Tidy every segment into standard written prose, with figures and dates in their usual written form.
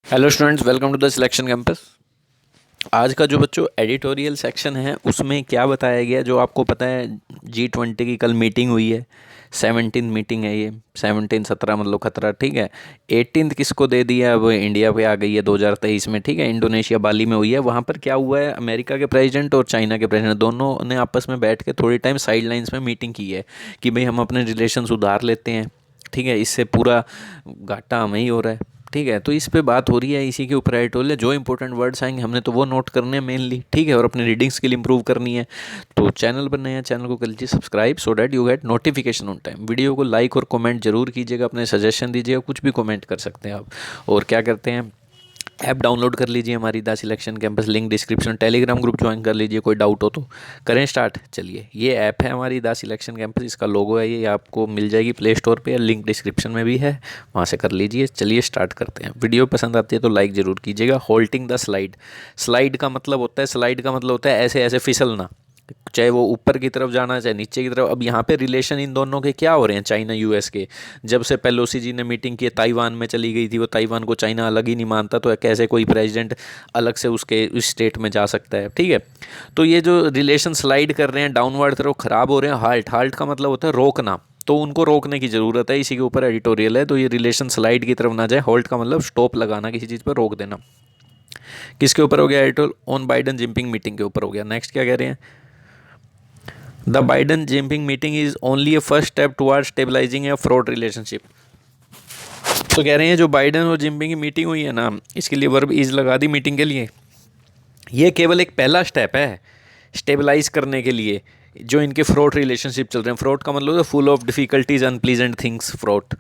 Hello students, welcome to the selection campus. आज का जो बच्चों एडिटोरियल सेक्शन है उसमें क्या बताया गया, जो आपको पता है G20 की कल मीटिंग हुई है। 17 मीटिंग है ये, 17-17 मतलब खतरा, ठीक है। 18 किसको दे दिया, अब इंडिया पे आ गई है 2023 में, ठीक है। इंडोनेशिया बाली में हुई है। वहाँ पर क्या हुआ है, अमेरिका के प्रेसिडेंट और चाइना के प्रेसिडेंट दोनों ने आपस में बैठ के थोड़ी टाइम साइड लाइन्स में मीटिंग की है कि भाई हम अपने रिलेशन सुधार लेते हैं, ठीक है। इससे पूरा घाटा हमें ही हो रहा है, ठीक है। तो इस पे बात हो रही है, इसी के ऊपर एडिटोरियल। जो इंपॉर्टेंट वर्ड्स आएंगे हमने तो वो नोट करने हैं मेनली, ठीक है, और अपनी रीडिंग स्किल इंप्रूव करनी है। तो चैनल पर नए हैं, चैनल को कर लीजिए subscribe so that you get notification on time. Video को लाइक और कमेंट जरूर कीजिएगा, अपने सजेशन दीजिएगा, कुछ भी कमेंट कर सकते हैं आप। और क्या करते हैं, ऐप डाउनलोड कर लीजिए हमारी the selection campus, link description. Telegram group join कर लीजिए, कोई डाउट हो तो। करें स्टार्ट, चलिए। ये ऐप है हमारी द सिलेक्शन कैंपस, इसका लोगो है ये, आपको मिल जाएगी प्ले स्टोर पे, लिंक डिस्क्रिप्शन में भी है, वहाँ से कर लीजिए। चलिए स्टार्ट करते हैं। वीडियो पसंद आती है तो लाइक ज़रूर कीजिएगा। होल्डिंग द स्लाइड, स्लाइड का मतलब होता है ऐसे ऐसे फिसलना, चाहे वो ऊपर की तरफ जाना चाहे नीचे की तरफ। अब यहाँ पे रिलेशन इन दोनों के क्या हो रहे हैं, चाइना यूएस के। जब से पेलोसी जी ने मीटिंग की, ताइवान में चली गई थी वो, ताइवान को चाइना अलग ही नहीं मानता, तो कैसे कोई प्रेसिडेंट अलग से उसके उस स्टेट में जा सकता है, ठीक है। तो ये जो रिलेशन स्लाइड कर रहे हैं डाउनवर्ड तरफ, ख़राब हो रहे हैं। हाल्ट, हाल्ट का मतलब होता है रोकना, तो उनको रोकने की ज़रूरत है। इसी के ऊपर एडिटोरियल है। तो ये रिलेशन स्लाइड की तरफ ना जाए। होल्ट का मतलब स्टॉप लगाना, किसी चीज़ पर रोक देना। किसके ऊपर हो गया editorial, on Biden Jinping meeting के ऊपर हो गया। नेक्स्ट क्या कह रहे हैं, the Biden Jinping meeting is only a first step toward stabilising a fraught relationship. तो कह रहे हैं जो बाइडन और जिनपिंग की मीटिंग हुई है ना, इसके लिए वर्ब इज लगा दी मीटिंग के लिए। ये केवल एक पहला स्टेप है स्टेबलाइज करने के लिए जो इनके फ्रॉड रिलेशनशिप चल रहे हैं। फ्रॉड का मतलब है full of difficulties unpleasant things, fraud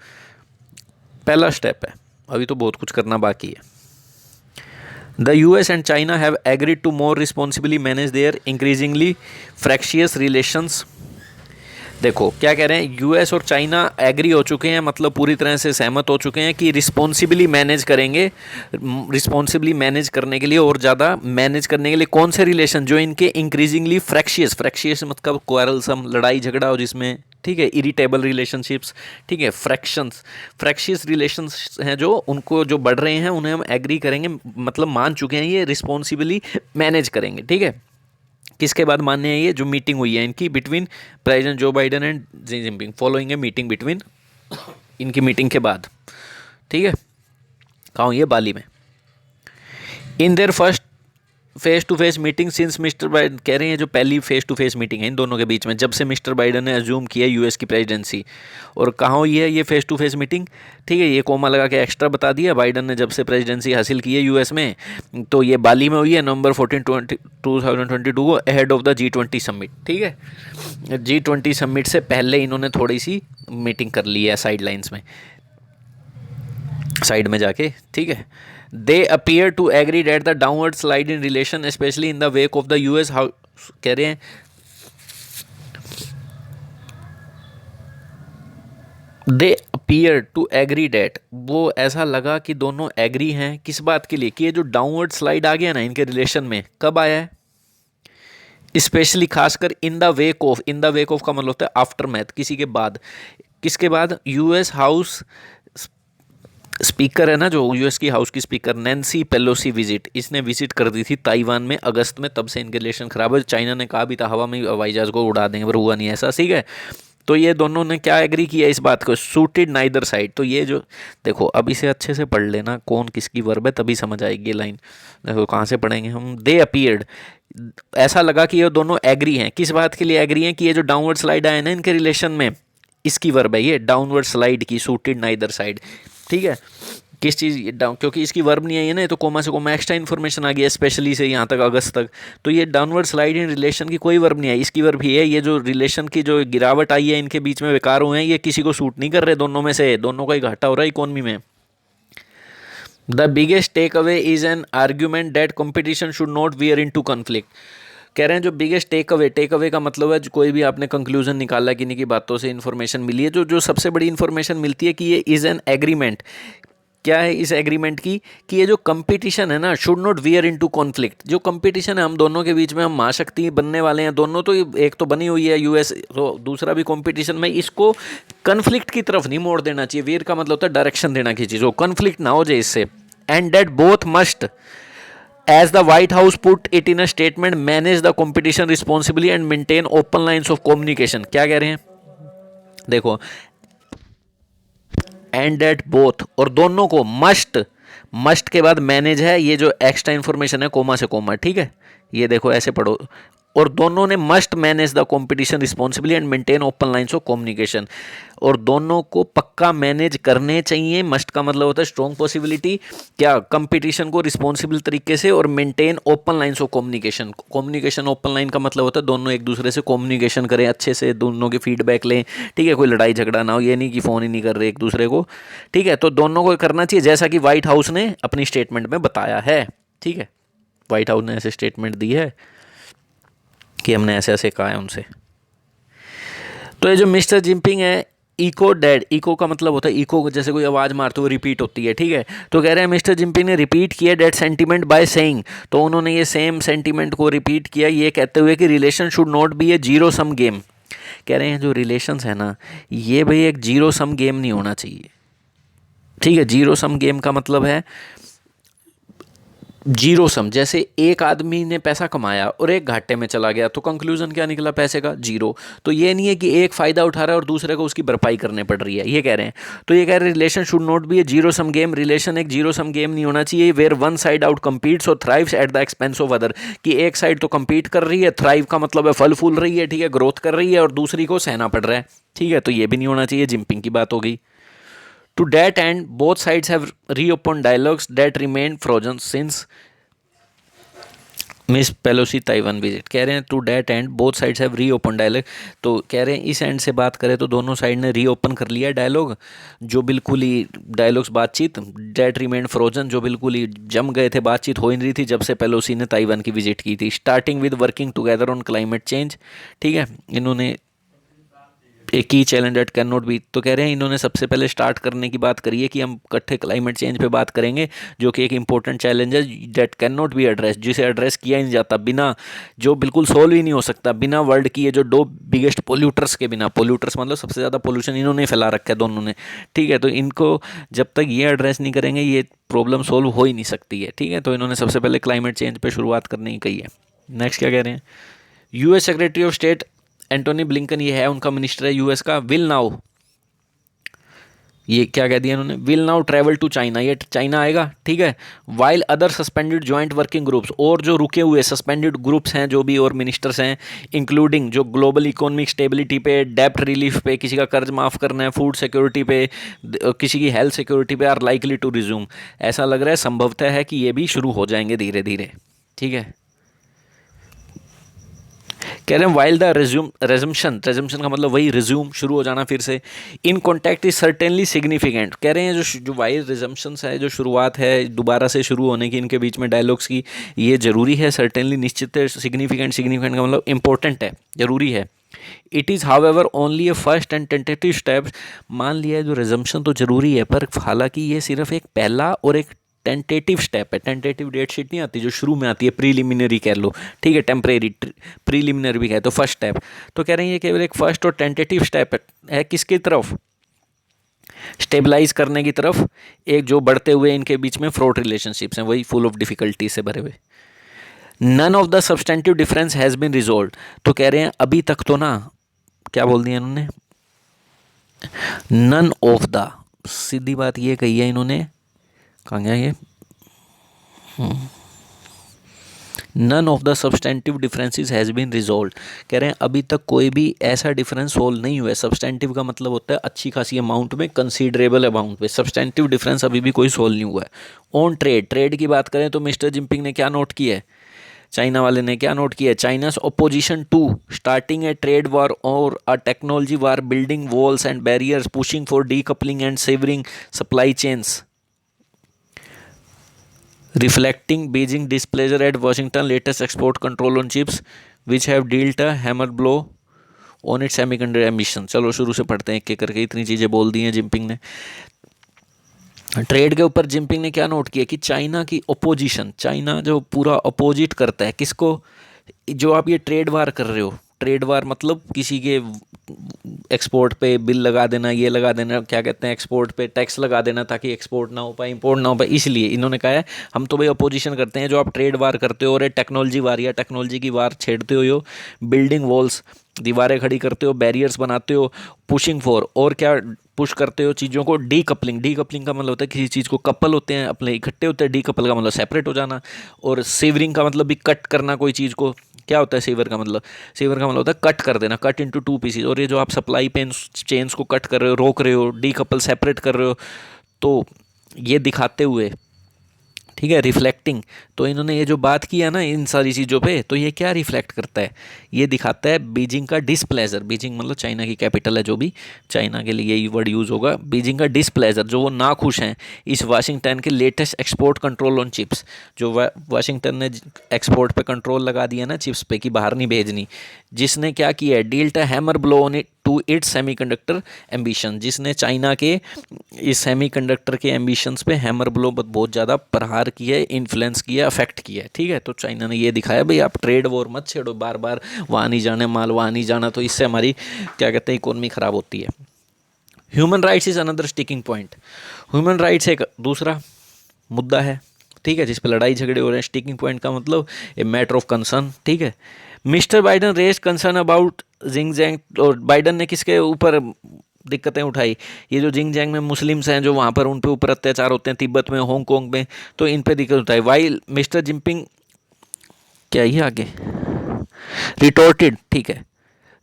पहला स्टेप है, अभी तो बहुत कुछ करना बाकी है। The US and China have agreed to more responsibly manage their increasingly fractious relations। देखो क्या कह रहे हैं, यूएस और चाइना एग्री हो चुके हैं, मतलब पूरी तरह से सहमत हो चुके हैं कि रिस्पॉन्सिबली मैनेज करेंगे। रिस्पॉन्सिबली मैनेज करने के लिए और ज़्यादा मैनेज करने के लिए कौन से रिलेशन, जो इनके इंक्रीजिंगली फ्रैक्शियस, फ्रैक्शियस मतलब क्वारलसम, लड़ाई झगड़ा हो जिसमें, ठीक है, इरिटेबल रिलेशनशिप्स, ठीक है, फ्रैक्शंस, फ्रैक्शियस रिलेशंस हैं जो उनको जो बढ़ रहे हैं उन्हें हम एग्री करेंगे, मतलब मान चुके हैं ये रिस्पॉन्सिबली मैनेज करेंगे, ठीक है। किसके बाद मानने हैं, ये जो मीटिंग हुई है इनकी between president Joe Biden and Xi Jinping, following a meeting between, इनकी मीटिंग के बाद, ठीक है। कहाँ हुई है, बाली में। In their first face to face meeting since mister Biden, कह रहे हैं जो पहली फेस टू फेस मीटिंग है इन दोनों के बीच में जब से मिस्टर बाइडन ने अज्यूम किया यूएस की प्रेसिडेंसी। और कहाँ हुई है ये फेस टू फेस मीटिंग, ठीक है, ये कोमा लगा के एक्स्ट्रा बता दिया। बाइडन ने जब से प्रेसिडेंसी हासिल की है यूएस में, तो ये बाली में हुई है नवंबर 14 2022 को, ahead of the G20 summit, ठीक है। G20 समिट से पहले इन्होंने थोड़ी सी मीटिंग कर ली है साइड लाइन्स में, साइड में जाके, ठीक है। They appear to agree that the downward slide in relation especially in the wake of the US house, कह रहे हैं they appear to agree that, वो ऐसा लगा कि दोनों एग्री हैं किस बात के लिए, कि ये जो डाउनवर्ड स्लाइड आ गया ना इनके रिलेशन में, कब आया है, स्पेशली खासकर इन the wake of. In the wake of का मतलब होता है आफ्टर मैथ, किसी के बाद। किसके बाद, यूएस हाउस स्पीकर है ना, जो यूएस की हाउस की स्पीकर नैन्सी पेलोसी विजिट, इसने विजिट कर दी थी ताइवान में अगस्त में, तब से इनके रिलेशन खराब है। चाइना ने कहा भी था हवा में हवाई जहाज को उड़ा देंगे, पर हुआ नहीं ऐसा, ठीक है। तो ये दोनों ने क्या एग्री किया इस बात को, सूटेड नाइदर साइड। तो ये जो देखो, अब इसे अच्छे से पढ़ लेना कौन किसकी वर्ब है, तभी समझ आएगी ये लाइन। देखो कहाँ से पढ़ेंगे हम, दे अपीयर्ड, ऐसा लगा कि ये दोनों एग्री हैं। किस बात के लिए एग्री हैं, कि ये जो डाउनवर्ड स्लाइड आए ना इनके रिलेशन में, इसकी वर्ब है ये, डाउनवर्ड स्लाइड की, सूटेड नाइदर साइड, ठीक है। किस चीज़ डाउन, क्योंकि इसकी वर्ब नहीं आई है ना, तो कोमा से कोमा एक्स्ट्रा इन्फॉर्मेशन आ गया, स्पेशली से यहाँ तक अगस्त तक। तो ये डाउनवर्ड स्लाइड इन रिलेशन की कोई वर्ब नहीं आई, इसकी वर्ब ही है। ये जो रिलेशन की जो गिरावट आई है इनके बीच में, बेकार हुए हैं, ये किसी को सूट नहीं कर रहे दोनों में से, दोनों का ही घाटा हो रहा है इकोनॉमी में। The biggest takeaway is an argument that competition should not veer into टू कॉन्फ्लिक्ट। कह रहे हैं जो बिगेस्ट टेक अवे का मतलब है जो कोई भी आपने कंक्लूजन निकाला, किन्हीं की बातों से इन्फॉर्मेशन मिली है, जो जो सबसे बड़ी इन्फॉर्मेशन मिलती है कि ये इज़ एन एग्रीमेंट। क्या है इस एग्रीमेंट की, कि ये जो कंपटीशन है ना, should not wear into conflict. जो कंपटीशन है हम दोनों के बीच में, हम महाशक्ति बनने वाले हैं दोनों, तो एक तो बनी हुई है यूएस, तो दूसरा भी कंपटीशन में, इसको कन्फ्लिक्ट की तरफ नहीं मोड़ देना चाहिए। वियर का मतलब होता है डायरेक्शन देना किसी चीज़ को, कन्फ्लिक्ट ना हो जाए इससे, and that both must, as the White House put it in a statement, manage the competition responsibly and maintain open lines of communication. क्या कह रहे हैं देखो, एंड डेट बोथ, और दोनों को मस्ट, मस्ट के बाद मैनेज है, ये जो एक्स्ट्रा इंफॉर्मेशन है कोमा से कोमा, ठीक है, ये देखो ऐसे पढ़ो, और दोनों ने must manage the competition responsibly and maintain open lines of communication, और दोनों को पक्का मैनेज करने चाहिए। मस्ट का मतलब होता है स्ट्रॉन्ग पॉसिबिलिटी, क्या कंपटीशन को रिस्पॉन्सिबल तरीके से, और maintain open lines of communication. Communication open line का मतलब होता है दोनों एक दूसरे से कम्युनिकेशन करें अच्छे से, दोनों के फीडबैक लें, ठीक है, कोई लड़ाई झगड़ा ना हो, ये नहीं कि फ़ोन ही नहीं कर रहे एक दूसरे को, ठीक है, तो दोनों को करना चाहिए जैसा कि व्हाइट हाउस ने अपनी स्टेटमेंट में बताया है, ठीक है, व्हाइट हाउस ने ऐसे स्टेटमेंट दी है कि हमने ऐसे ऐसे कहा है उनसे। तो ये जो मिस्टर जिनपिंग है, इको डेड, इको का मतलब होता है, इको जैसे कोई आवाज़ मारते हुए रिपीट होती है, ठीक है, तो कह रहे हैं मिस्टर जिनपिंग ने रिपीट किया डेट सेंटीमेंट बाय सेइंग, तो उन्होंने ये सेम सेंटीमेंट को रिपीट किया ये कहते हुए कि relation should not be a zero sum game. कह रहे हैं जो रिलेशंस है ना, ये भाई एक जीरो सम गेम नहीं होना चाहिए, ठीक है, जीरो सम गेम का मतलब है जीरो सम, जैसे एक आदमी ने पैसा कमाया और एक घाटे में चला गया, तो कंक्लूजन क्या निकला पैसे का, जीरो। तो ये नहीं है कि एक फ़ायदा उठा रहा है और दूसरे को उसकी भरपाई करने पड़ रही है, ये कह रहे हैं। तो ये कह रहे हैं relation should not be a zero sum game, relation एक जीरो सम गेम नहीं होना चाहिए, where one side out competes और thrives at the expense of other, कि एक साइड तो कम्पीट कर रही है, थ्राइव का मतलब है फल फूल रही है, ठीक है, ग्रोथ कर रही है, और दूसरी को सहना पड़ रहा है, ठीक है, तो ये भी नहीं होना चाहिए, जिनपिंग की बात हो गई। To that end, both sides have reopened dialogues that remained frozen since Miss Pelosi Taiwan visit. कह रहे हैं to that end both sides have reopen dialogue, तो कह रहे हैं इस एंड से बात करें तो दोनों साइड ने रीओपन कर लिया डायलॉग, जो बिल्कुल ही डायलॉग्स बातचीत, डैट रिमेंड फ्रोजन, जो बिल्कुल ही जम गए थे, बातचीत हो ही नहीं रही थी जब से पेलोसी ने ताइवान की विजिट की थी। Starting with working together on climate change, ठीक है, इन्होंने एक ही challenge that can not be, तो कह रहे हैं इन्होंने सबसे पहले स्टार्ट करने की बात करी है कि हम इकट्ठे क्लाइमेट चेंज पे बात करेंगे, जो कि एक इंपॉर्टेंट चैलेंज है date can not B address, जिसे एड्रेस किया ही नहीं जाता, बिना, जो बिल्कुल सोल्व ही नहीं हो सकता बिना वर्ल्ड की ये जो दो बिगेस्ट पोल्यूटर्स के बिना, पोल्यूटर्स मतलब सबसे ज़्यादा पोल्यूशन इन्होंने फैला रखा है दोनों ने, ठीक है, तो इनको जब तक ये एड्रेस नहीं करेंगे ये प्रॉब्लम सोल्व हो ही नहीं सकती है, ठीक है, तो इन्होंने सबसे पहले क्लाइमेट चेंज पर शुरुआत करने की कही है। नेक्स्ट क्या कह रहे हैं, US secretary of state Antony Blinken, ये है उनका मिनिस्टर है यूएस का, विल नाउ, ये क्या कह दिया इन्होंने, will now travel to China, ये चाइना आएगा, ठीक है, while other suspended joint working groups, और जो रुके हुए सस्पेंडेड ग्रुप्स हैं जो भी और मिनिस्टर्स हैं, इंक्लूडिंग जो ग्लोबल इकोनॉमिक स्टेबिलिटी पे, डेप्ट रिलीफ पे, किसी का कर्ज माफ़ करना है, फूड सिक्योरिटी पे, किसी की हेल्थ सिक्योरिटी पे, आर लाइकली टू रिज्यूम, ऐसा लग रहा है संभवतः है कि ये भी शुरू हो जाएंगे धीरे धीरे, ठीक है। कह रहे हैं वाइल द रेजम्पशन का मतलब वही रिज्यूम, शुरू हो जाना फिर से, in contact is certainly significant, कह रहे हैं जो वाइल रिजम्पशंस है, जो शुरुआत है दोबारा से शुरू होने की इनके बीच में डायलॉग्स की, ये ज़रूरी है, सर्टेनली निश्चित है, सिग्निफिकेंट का मतलब इंपॉर्टेंट है, ज़रूरी है। It is how ever only a first and tentative step, मान लिया है जो रिजम्पशन तो ज़रूरी है, पर हालांकि ये सिर्फ एक पहला और एक टेंटेटिव स्टेप है, टेंटेटिव डेट शीट नहीं आती जो शुरू में आती है, प्रीलिमिनरी कह लो, ठीक है, टेम्परेरी, प्रीलिमिनरी भी कहे तो फर्स्ट स्टेप, तो कह रहे हैं ये केवल एक फर्स्ट और टेंटेटिव स्टेप है किसकी तरफ, स्टेबलाइज करने की तरफ, एक जो बढ़ते हुए इनके बीच में फ्रॉड रिलेशनशिप्स हैं वही फुल ऑफ डिफिकल्टी से भरे हुए। None of the substantive difference has been resolve, तो कह रहे हैं अभी तक तो ना, क्या बोल दिया इन्होंने, नन ऑफ द, सीधी बात ये कही है इन्होंने, कहाँ गया ये, none of the substantive differences has been resolve, कह रहे हैं अभी तक कोई भी ऐसा डिफरेंस सोल्व नहीं हुआ है। सब्सटेंटिव का मतलब होता है अच्छी खासी अमाउंट में, कंसीडरेबल अमाउंट में, सब्सटेंटिव डिफरेंस अभी भी कोई सोल्व नहीं हुआ है। ऑन ट्रेड, ट्रेड की बात करें तो मिस्टर जिनपिंग ने क्या नोट किया है, चाइना वाले ने क्या नोट किया है, China's opposition to starting a trade war और a technology war, building walls and barriers, pushing for decoupling and severing supply chains, reflecting Beijing displeasure at Washington latest export control on chips which have dealt a hammer blow on its semiconductor emission। चलो शुरू से पढ़ते हैं एक एक करके, इतनी चीज़ें बोल दी हैं जिनपिंग ने। ट्रेड के ऊपर जिनपिंग ने क्या नोट किया कि चाइना की ओपोजिशन, चाइना जो पूरा अपोजिट करता है किसको, जो आप ये ट्रेड वार कर रहे हो, ट्रेड वार मतलब किसी के एक्सपोर्ट पे बिल लगा देना, ये लगा देना, क्या कहते हैं, एक्सपोर्ट पे टैक्स लगा देना ताकि एक्सपोर्ट ना हो पाए, इंपोर्ट ना हो पाए। इसलिए इन्होंने कहा है हम तो भाई अपोजिशन करते हैं जो आप ट्रेड वार करते हो, और टेक्नोलॉजी वार या टेक्नोलॉजी की वार छेड़ते हो, बिल्डिंग वॉल्स, दीवारें खड़ी करते हो, बैरियर्स बनाते हो, पुशिंग फॉर, और क्या पुश करते हो चीज़ों को, डीकपलिंग। डीकपलिंग का मतलब होता है किसी चीज़ को कपल होते हैं अपने इकट्ठे होते हैं, डीकपल का मतलब सेपरेट हो जाना, और सेवरिंग का मतलब भी कट करना कोई चीज़ को। क्या होता है सेवर का मतलब? सेवर का मतलब होता है कट कर देना, कट इनटू टू पीसेस। और ये जो आप सप्लाई चेन्स को कट कर रहे हो, रोक रहे हो, डीकपल सेपरेट कर रहे हो, तो ये दिखाते हुए, ठीक है, रिफ्लेक्टिंग। तो इन्होंने ये जो बात किया ना इन सारी चीज़ों पे, तो ये क्या रिफ्लेक्ट करता है? ये दिखाता है बीजिंग का डिसप्लेजर। बीजिंग मतलब चाइना की कैपिटल है, जो भी चाइना के लिए यही वर्ड यूज़ होगा। बीजिंग का डिसप्लेजर, जो वो नाखुश हैं इस वाशिंगटन के latest export control on chips. जो वाशिंगटन ने एक्सपोर्ट पे कंट्रोल लगा दिया ना चिप्स पे कि बाहर नहीं भेजनी, जिसने क्या किया है, dealt a hammer blow on it to its semiconductor ambition. जिसने चाइना के इस सेमीकंडक्टर के एम्बिशंस पे हैमर ब्लो बहुत ज़्यादा प्रहार किया है, इन्फ्लुएंस किया, अफेक्ट किया है, ठीक है। तो चाइना ने ये दिखाया भाई आप ट्रेड वॉर मत छेड़ो, बार बार वहाँ नहीं जाने माल, वहाँ नहीं जाना, तो इससे हमारी क्या कहते हैं इकोनॉमी ख़राब होती है। Human rights is another sticking point. Human rights एक दूसरा मुद्दा है, ठीक है, जिस पे लड़ाई झगड़े हो रहे हैं। स्टिकिंग पॉइंट का मतलब ए मैटर ऑफ कंसर्न, ठीक है। Mister Biden raise concern about Xinjiang, और बाइडन ने किसके ऊपर दिक्कतें उठाई? ये जो जिंगजैंग में मुस्लिम्स हैं, जो वहाँ पर उन पे ऊपर अत्याचार होते हैं, तिब्बत में, हांगकांग में, तो इन पे दिक्कत उठाई। वाइल मिस्टर जिनपिंग, क्या ही आगे, रिटोर्टेड, ठीक है।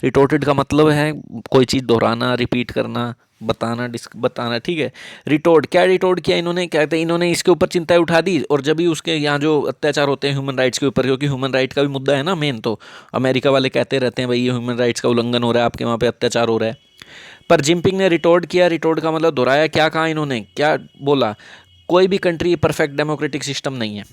रिटोर्टेड का मतलब है कोई चीज़ दोहराना, रिपीट करना, बताना, ठीक है। रिटोर्ट, क्या रिटोर्ट किया इन्होंने, क्या कहते हैं, इन्होंने इसके ऊपर चिंताएं उठा दी, और जब भी उसके यहाँ जो अत्याचार होते हैं ह्यूमन राइट्स के ऊपर, क्योंकि ह्यूमन राइट का भी मुद्दा है ना मेन, तो अमेरिका वाले कहते रहते हैं भाई ये ह्यूमन राइट्स का उल्लंघन हो रहा है, आपके वहाँ पे अत्याचार हो रहा है। पर जिनपिंग ने रिटोर्ट किया, रिटोर्ट का मतलब दोहराया। क्या कहा इन्होंने, क्या बोला? कोई भी कंट्री परफेक्ट डेमोक्रेटिक सिस्टम नहीं है,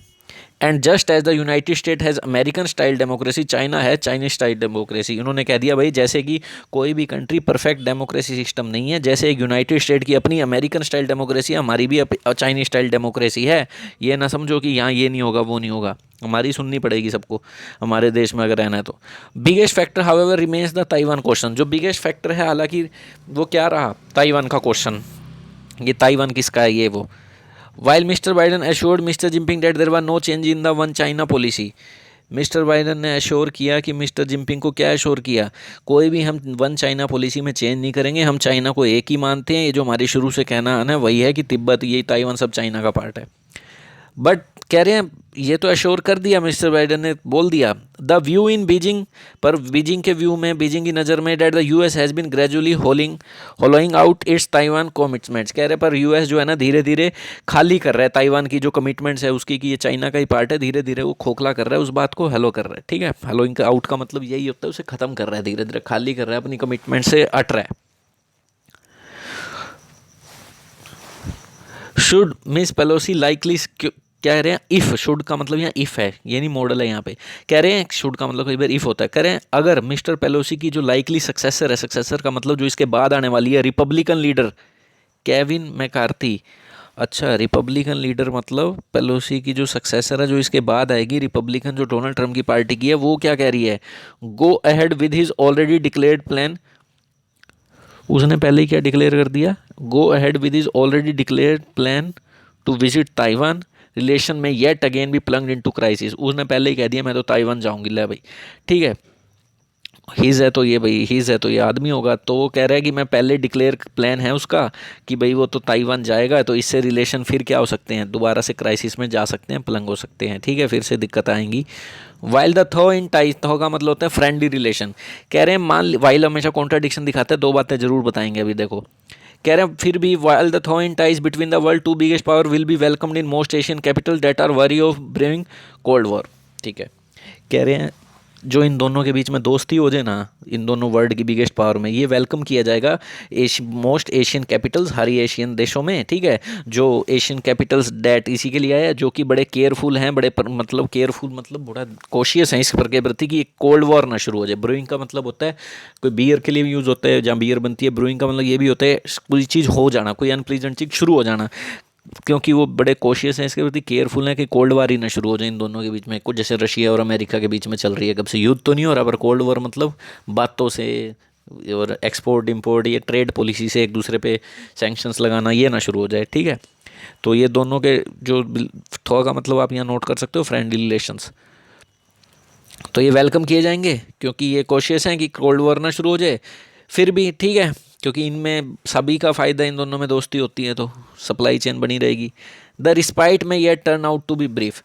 and just as the United State has American style democracy, China है चाइनीज स्टाइल डेमोक्रेसी। उन्होंने कह दिया भाई जैसे कि कोई भी कंट्री परफेक्ट डेमोक्रेसी सिस्टम नहीं है, जैसे एक यूनाइटेड स्टेट की अपनी अमेरिकन स्टाइल डेमोक्रेसी है, हमारी भी चाइनीज स्टाइल डेमोक्रेसी है। ये ना समझो कि यहाँ ये नहीं होगा वो नहीं होगा, हमारी सुननी पड़ेगी सबको हमारे देश में अगर रहना है तो। Biggest factor however remains the Taiwan question. जो बिगेस्ट फैक्टर है हालांकि वो क्या रहा, ताइवान का क्वेश्चन। ये ताइवान किसका है, ये वो। While Mr. Biden assured Mr. Jinping that there was no change in the One China policy, mister Biden ने एश्योर किया कि मिस्टर जिनपिंग को क्या एश्योर किया, कोई भी हम वन चाइना पॉलिसी में चेंज नहीं करेंगे, हम चाइना को एक ही मानते हैं। ये जो हमारे शुरू से कहना है ना वही है कि तिब्बत, ये ताइवान सब चाइना का पार्ट है। बट कह रहे हैं ये तो एश्योर कर दिया मिस्टर बाइडन ने, बोल दिया द व्यू इन बीजिंग, पर बीजिंग के व्यू में, बीजिंग की नज़र में, that the US has been gradually hollowing out its Taiwan commitments. कह रहे पर यूएस जो है ना धीरे धीरे खाली कर रहा है ताइवान की जो कमिटमेंट्स है उसकी, कि ये चाइना का ही पार्ट है, धीरे धीरे वो खोखला कर रहा है, उस बात को हेलो कर रहा है, ठीक है। हेलोइंग आउट का मतलब यही होता है, उसे ख़त्म कर रहा है, धीरे धीरे खाली कर रहा है, अपनी कमिटमेंट से अट रहा है। शुड मिस पेलोसी लाइकली, कह रहे हैं इफ़, शुड का मतलब यहाँ इफ़ है, ये नहीं मॉडल है यहाँ पे। कह रहे हैं शुड का मतलब कई बार इफ़ होता है। कह रहे हैं अगर मिस्टर पेलोसी की जो लाइकली सक्सेसर है, सक्सेसर का मतलब जो इसके बाद आने वाली है, रिपब्लिकन लीडर केविन मैकार्थी। अच्छा, रिपब्लिकन लीडर मतलब पेलोसी की जो सक्सेसर है जो इसके बाद आएगी, रिपब्लिकन जो डोनाल्ड ट्रंप की पार्टी की है, वो क्या कह रही है, go ahead with his already declared plan. उसने पहले ही क्या डिक्लेयर कर दिया, go ahead with his already declared plan to visit Taiwan, relation में येट अगेन भी प्लंग्ड इनटू क्राइसिस। उसने पहले ही कह दिया मैं तो ताइवान जाऊंगी, ले भाई, ठीक है। हीज़ है तो ये भाई, हीज़ है तो ये आदमी होगा, तो वो कह रहा है कि मैं पहले डिक्लेयर प्लान है उसका कि भाई वो तो ताइवान जाएगा, तो इससे रिलेशन फिर क्या हो सकते हैं, दोबारा से क्राइसिस में जा सकते हैं, प्लंग हो सकते हैं, ठीक है, फिर से दिक्कत आएंगी। While the thaw in ties, थो का मतलब होता है फ्रेंडली रिलेशन। कह रहे हैं मान, वाइल हमेशा कॉन्ट्राडिक्शन दिखाता है, दो बातें जरूर बताएंगे अभी देखो। कह रहे हैं फिर भी while the thaw in ties between the world two biggest power will be welcomed in most Asian capital that are wary of bring cold war, ठीक है। कह रहे हैं जो इन दोनों के बीच में दोस्ती हो जाए ना, इन दोनों वर्ल्ड की बिगेस्ट पावर में, ये वेलकम किया जाएगा मोस्ट एशियन कैपिटल्स, हर एशियन देशों में, ठीक है। जो एशियन कैपिटल्स डैट इसी के लिए आया जो कि बड़े केयरफुल हैं, बड़े मतलब केयरफुल मतलब बड़ा कॉशियस हैं इस पर के प्रति कि एक कोल्ड वॉर ना शुरू हो जाए। ब्रूइंग का मतलब होता है कोई बियर के लिए भी यूज़ होता है, जहाँ बियर बनती है। ब्रूइंग का मतलब ये भी होता है कोई चीज़ हो जाना, कोई अनप्लीजेंट चीज़ शुरू हो जाना। क्योंकि वो बड़े कोशियस हैं, इसके प्रति केयरफुल हैं कि कोल्ड वार ही ना शुरू हो जाए इन दोनों के बीच में। कुछ जैसे रशिया और अमेरिका के बीच में चल रही है, कब से युद्ध तो नहीं हो रहा, पर कोल्ड वॉर मतलब बातों से और एक्सपोर्ट इंपोर्ट, ये ट्रेड पॉलिसी से एक दूसरे पे सैंक्शंस लगाना, ये ना शुरू हो जाए, ठीक है। तो ये दोनों के जो थोड़ा का मतलब आप यहाँ नोट कर सकते हो, फ्रेंडली रिलेशंस, तो ये वेलकम किए जाएंगे क्योंकि ये कोशियस हैं कि कोल्ड वॉर ना शुरू हो जाए। फिर भी ठीक है, क्योंकि इनमें सभी का फ़ायदा, इन दोनों में दोस्ती होती है तो सप्लाई चेन बनी रहेगी। द रिस्पाइट में ये turn out to be brief,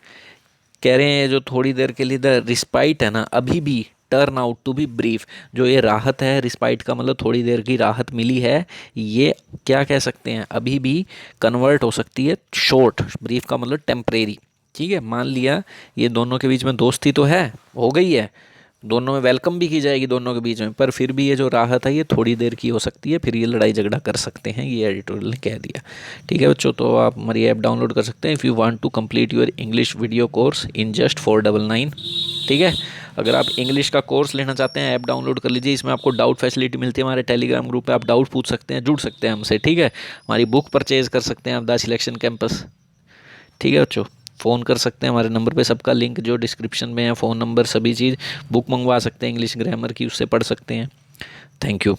कह रहे हैं जो थोड़ी देर के लिए द रिस्पाइट है ना, अभी भी turn out to be brief, जो ये राहत है, रिस्पाइट का मतलब थोड़ी देर की राहत मिली है, ये क्या कह सकते हैं, अभी भी कन्वर्ट हो सकती है शॉर्ट, ब्रीफ का मतलब टेम्परेरी, ठीक है। मान लिया ये दोनों के बीच में दोस्ती तो है, हो गई है, दोनों में वेलकम भी की जाएगी दोनों के बीच में, पर फिर भी ये जो राहत है ये थोड़ी देर की हो सकती है, फिर ये लड़ाई झगड़ा कर सकते हैं, ये एडिटोरियल ने कह दिया, ठीक है बच्चों। तो आप हमारी ऐप डाउनलोड कर सकते हैं, if you want to complete your English video course in just 499, ठीक है। अगर आप इंग्लिश का कोर्स लेना चाहते हैं, ऐप डाउनलोड कर लीजिए, इसमें आपको डाउट फैसिलिटी मिलती है, हमारे टेलीग्राम ग्रुप पे आप डाउट पूछ सकते हैं, जुड़ सकते हैं हमसे, ठीक है। हमारी बुक परचेज़ कर सकते हैं आप, द सिलेक्शन कैंपस, ठीक है बच्चों। फ़ोन कर सकते हैं हमारे नंबर पे, सबका लिंक जो डिस्क्रिप्शन में है, फ़ोन नंबर सभी चीज़, बुक मंगवा सकते हैं इंग्लिश ग्रामर की, उससे पढ़ सकते हैं। Thank you.